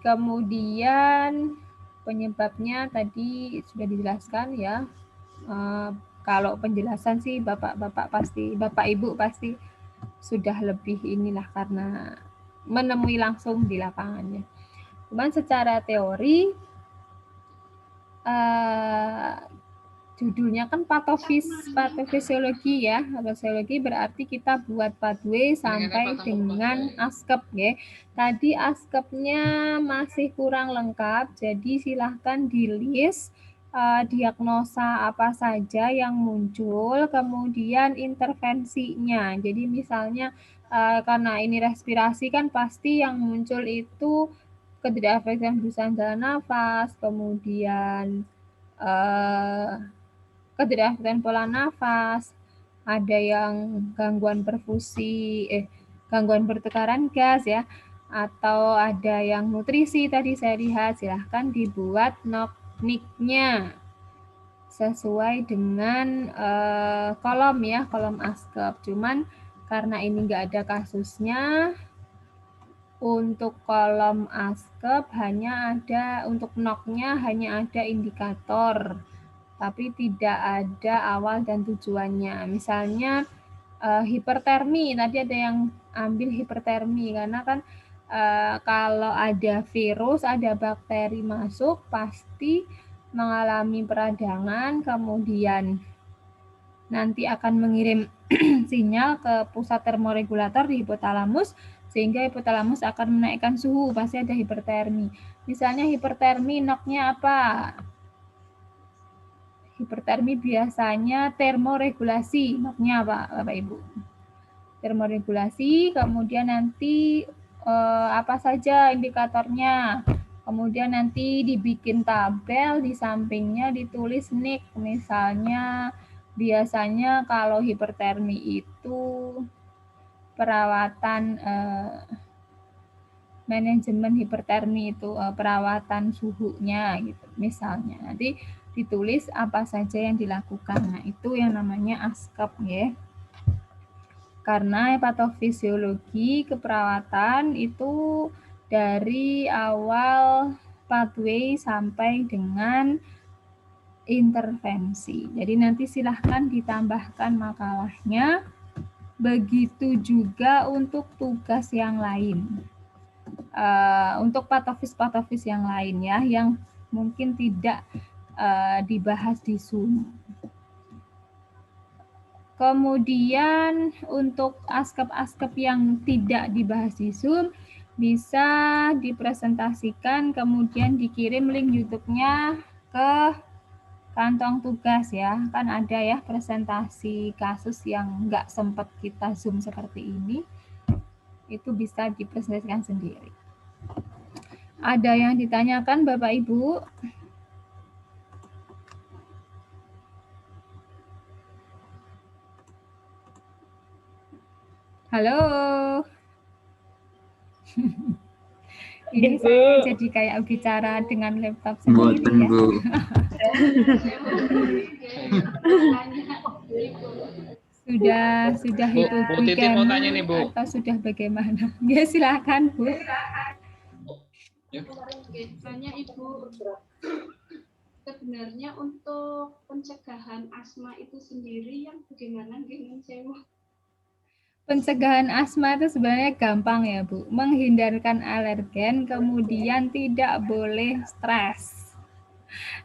Kemudian penyebabnya tadi sudah dijelaskan ya. Kalau penjelasan sih Bapak Ibu pasti sudah lebih inilah karena menemui langsung di lapangannya. Cuman secara teori judulnya kan patofisiologi ya. Patofisiologi berarti kita buat pathway sampai dengan ASKEP ya. Tadi ASKEP-nya masih kurang lengkap, jadi silahkan di-list diagnosa apa saja yang muncul, kemudian intervensinya. Jadi misalnya karena ini respirasi kan pasti yang muncul itu ketidakefektifan hembusan jalan nafas, kemudian ketidakefektifan pola nafas, ada yang gangguan gangguan pertukaran gas ya, atau ada yang nutrisi tadi saya lihat, silahkan dibuat NOC-nya sesuai dengan kolom ya, kolom ASKEP. Cuman karena ini nggak ada kasusnya, untuk kolom ASKEP hanya ada, untuk NOC-nya hanya ada indikator, tapi tidak ada awal dan tujuannya. Misalnya hipertermi, tadi ada yang ambil hipertermi karena kan kalau ada virus, ada bakteri masuk pasti mengalami peradangan, kemudian nanti akan mengirim sinyal ke pusat termoregulator di hipotalamus, sehingga hipotalamus akan menaikkan suhu, pasti ada hipertermi. Misalnya hipertermi, NOC-nya apa? Hipertermi biasanya termoregulasi, NOC-nya apa Bapak Ibu? Termoregulasi, kemudian nanti apa saja indikatornya, kemudian nanti dibikin tabel, di sampingnya ditulis NIC, misalnya biasanya kalau hipertermi itu perawatan manajemen hipertermi itu perawatan suhunya gitu misalnya, nanti ditulis apa saja yang dilakukan. Nah, itu yang namanya ASKEP ya. Karena patofisiologi keperawatan itu dari awal pathway sampai dengan intervensi. Jadi nanti silahkan ditambahkan makalahnya. Begitu juga untuk tugas yang lain. Untuk patofis yang lain ya, yang mungkin tidak dibahas di Zoom. Kemudian untuk ASKEP yang tidak dibahas di Zoom bisa dipresentasikan, kemudian dikirim link YouTube-nya ke kantong tugas ya. Kan ada ya presentasi kasus yang nggak sempat kita Zoom seperti ini. Itu bisa dipresentasikan sendiri. Ada yang ditanyakan Bapak Ibu? Halo. Ini saya jadi kayak bicara dengan laptop sendiri Mboten, ya. Bu. Sudah Bu, itu Bu Titi mau tanya nih, Bu. atau sudah bagaimana? Ya silakan Bu. Tanya Ibu, sebenarnya untuk pencegahan asma itu sendiri yang bagaimana dengan sewa? Pencegahan asma itu sebenarnya gampang ya Bu. Menghindarkan alergen, kemudian tidak boleh stres.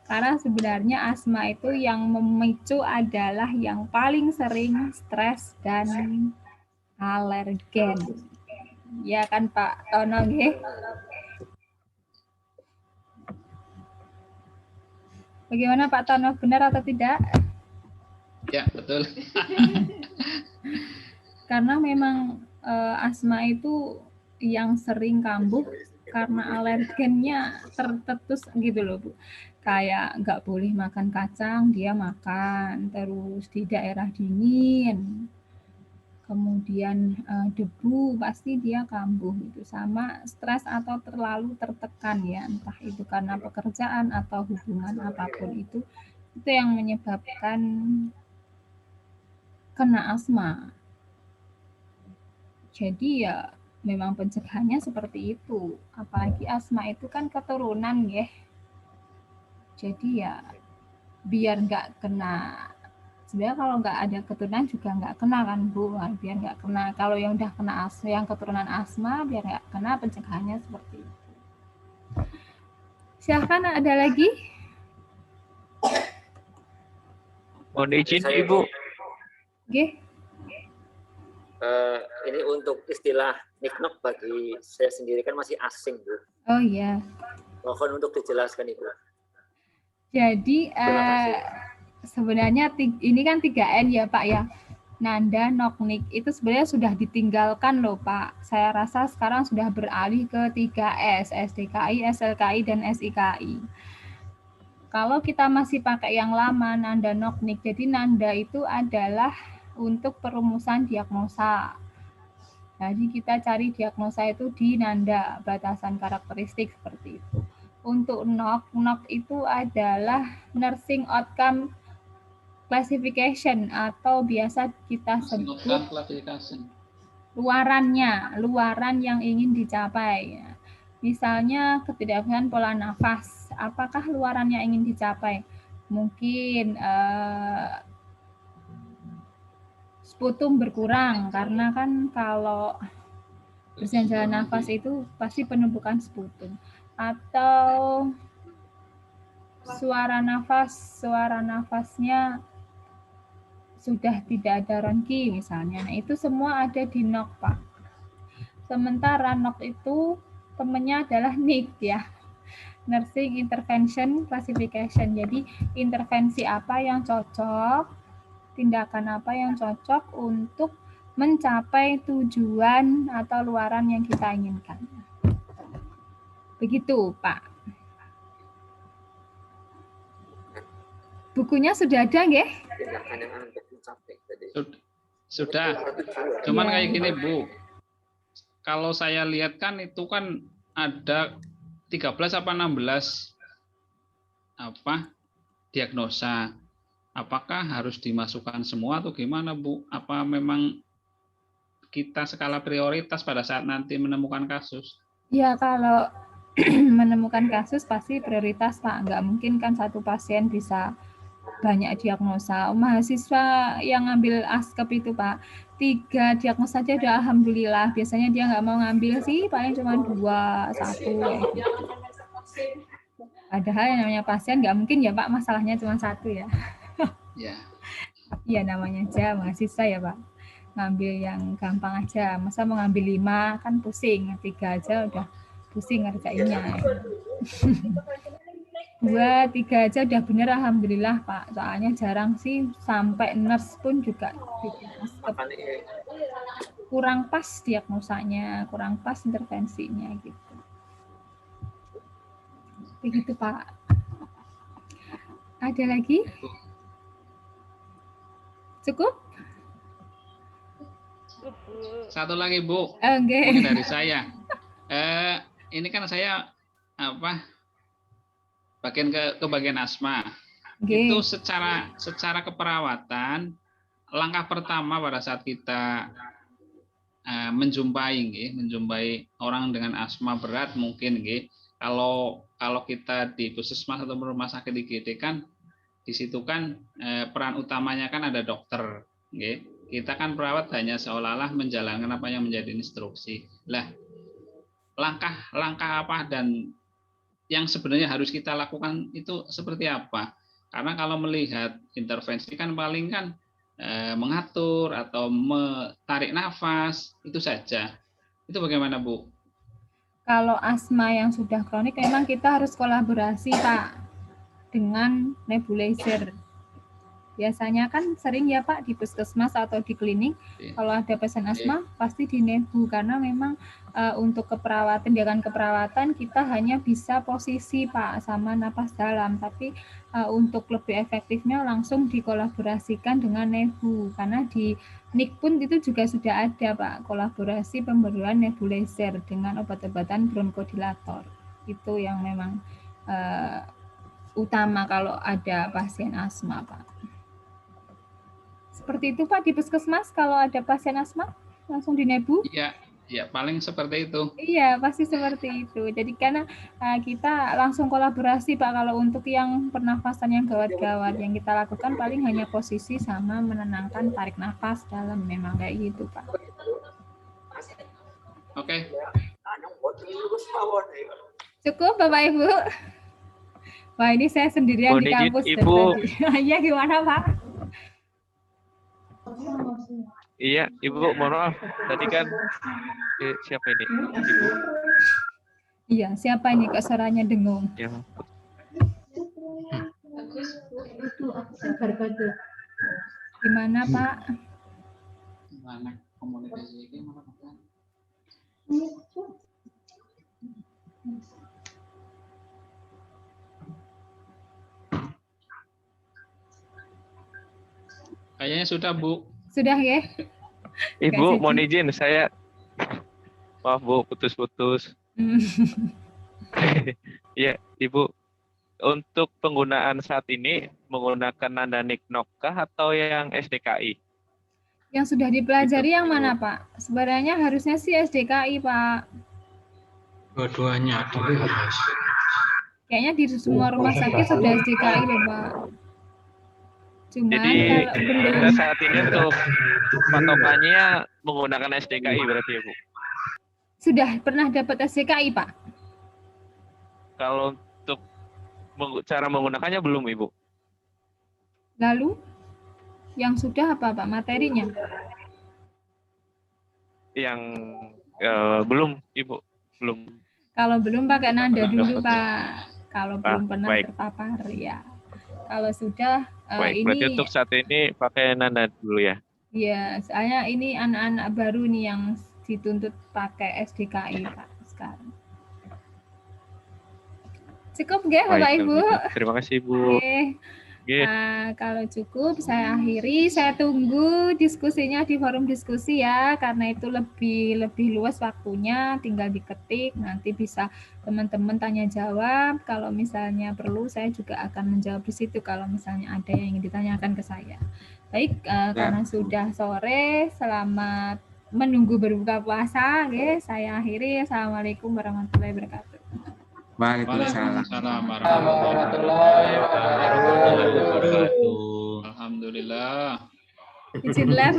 Karena sebenarnya asma itu yang memicu adalah yang paling sering stres dan alergen. Ya kan Pak Tono nggih? Bagaimana Pak Tono, benar atau tidak? Ya, betul. Karena memang asma itu yang sering kambuh karena alergennya tertetus gitu loh Bu. Kayak nggak boleh makan kacang, dia makan. Terus di daerah dingin, kemudian debu pasti dia kambuh gitu. Sama stres atau terlalu tertekan ya, entah itu karena pekerjaan atau hubungan apapun itu yang menyebabkan kena asma. Jadi ya memang pencegahannya seperti itu. Apalagi asma itu kan keturunan ya. Jadi ya biar nggak kena. Sebenarnya kalau nggak ada keturunan juga nggak kena kan Bu. Biar nggak kena. Kalau yang udah kena asma, yang keturunan asma biar nggak kena, pencegahannya seperti itu. Silahkan, ada lagi? Mohon izin Ibu. Oke. Ini untuk istilah niknok bagi saya sendiri kan masih asing, Bu. Oh iya. Mohon untuk dijelaskan, Ibu. Jadi sebenarnya ini kan 3N ya Pak ya. Nanda, Noknik itu sebenarnya sudah ditinggalkan loh Pak. Saya rasa sekarang sudah beralih ke 3S, SDKI, SLKI, dan SIKI. Kalau kita masih pakai yang lama, Nanda, Noknik, jadi Nanda itu adalah untuk perumusan diagnosa. Jadi kita cari diagnosa itu di Nanda, batasan karakteristik seperti itu. Untuk NOC itu adalah Nursing Outcome Classification atau biasa kita sebut luaran yang ingin dicapai. Misalnya ketidakpastian pola nafas, apakah luaran yang ingin dicapai? Mungkin sputum berkurang karena kan kalau bersihan jalan nafas itu pasti penumpukan sputum, atau suara nafasnya sudah tidak ada ronki misalnya. Nah, itu semua ada di NOC, Pak. Sementara NOC itu temennya adalah NIC ya. Nursing Intervention Classification. Jadi intervensi apa yang cocok, tindakan apa yang cocok untuk mencapai tujuan atau luaran yang kita inginkan. Begitu, Pak. Bukunya sudah ada nggih? Sudah. Cuman kayak gini, Bu. Kalau saya lihat kan itu kan ada 13 apa 16 diagnosa. Apakah harus dimasukkan semua atau gimana, Bu? Apa memang kita skala prioritas pada saat nanti menemukan kasus? Ya, kalau menemukan kasus pasti prioritas, Pak. Nggak mungkin kan satu pasien bisa banyak diagnosa. Mahasiswa yang ngambil askep itu Pak, 3 diagnosa saja udah alhamdulillah. Biasanya dia nggak mau ngambil sih, paling cuma 2, 1. Padahal yang namanya pasien nggak mungkin ya Pak, masalahnya cuma 1 ya. Ya. Iya, namanya aja mahasiswa ya Pak. Ngambil yang gampang aja. Masa mau ngambil 5 kan pusing, 3 aja udah pusing ngerjainnya. 2, 3 aja udah bener alhamdulillah Pak. Soalnya jarang sih sampai nurse pun juga kurang pas diagnosanya, kurang pas intervensinya gitu. Begitu Pak. Ada lagi? Cukup? Satu lagi, Bu. Okay. Mungkin dari saya. ini kan saya bagian ke bagian asma. Nggih. Itu secara keperawatan langkah pertama pada saat kita menjumpai orang dengan asma berat mungkin nggih. Kalau kita di puskesmas atau rumah sakit IGD kan di situ kan peran utamanya kan ada dokter nggih. Kita kan perawat hanya seolah-olah menjalankan apa yang menjadi instruksi. Lah, langkah apa dan yang sebenarnya harus kita lakukan itu seperti apa? Karena kalau melihat intervensi kan paling kan mengatur atau tarik nafas itu saja. Itu bagaimana, Bu? Kalau asma yang sudah kronik memang kita harus kolaborasi, Pak, dengan nebulizer. Biasanya kan sering ya Pak di puskesmas atau di klinik kalau ada pasien asma pasti di nebu karena memang untuk tindakan keperawatan kita hanya bisa posisi Pak sama napas dalam, tapi untuk lebih efektifnya langsung dikolaborasikan dengan nebu karena di NIK pun itu juga sudah ada Pak kolaborasi pemberian nebulizer dengan obat-obatan bronkodilator. Itu yang memang utama kalau ada pasien asma Pak. Seperti itu Pak di puskesmas kalau ada pasien asma langsung di nebu? Iya, paling seperti itu. Iya, pasti seperti itu. Jadi karena kita langsung kolaborasi Pak kalau untuk yang pernafasan yang gawat-gawat yang kita lakukan paling hanya posisi sama menenangkan tarik nafas dalam memang kayak gitu Pak. Oke. Cukup Bapak Ibu. Wah ini saya sendirian di kampus. Ibu. Iya gimana Pak? Iya, Ibu, mohon maaf. Tadi kan siapa ini? Ibu. Iya, siapa ini kok suaranya dengung? Ya. Gimana Pak? Gimana komunikasi ini mana Pak? Kayaknya sudah, Bu. Sudah ya? Ibu, mohon izin saya. Maaf, Bu, putus-putus. Ya, Ibu. Untuk penggunaan saat ini menggunakan nanda niknokah atau yang SDKI? Yang sudah dipelajari yang mana, Pak? Sebenarnya harusnya sih SDKI, Pak. Dua-duanya dibahas. Kayaknya di semua rumah sakit sudah SDKI loh, Pak. Cuman jadi kalau belum kita saat ini untuk patokannya menggunakan SDKI berarti ya Bu? Sudah pernah dapat SDKI Pak? Kalau untuk cara menggunakannya belum Ibu. Lalu yang sudah apa Pak materinya? Yang belum Ibu, belum. Kalau belum pakai nanda dulu Pak. Kalau belum pernah baik. terpapar ya. Kalau sudah Baik, ini berarti untuk saat ini pakai nanda dulu ya? Iya, soalnya ini anak-anak baru nih yang dituntut pakai SDKI Pak sekarang. Cukup nggak Bapak Baik, Ibu? terima kasih Bu. Oke. Oke. Kalau cukup saya akhiri, saya tunggu diskusinya di forum diskusi ya, karena itu lebih luas waktunya, tinggal diketik, nanti bisa teman-teman tanya jawab. Kalau misalnya perlu, saya juga akan menjawab di situ kalau misalnya ada yang ingin ditanyakan ke saya. Baik, karena sudah sore, selamat menunggu berbuka puasa, saya akhiri. Assalamualaikum warahmatullahi wabarakatuh. Waalaikumsalam warahmatullahi wabarakatuh. Alhamdulillah. Izin live,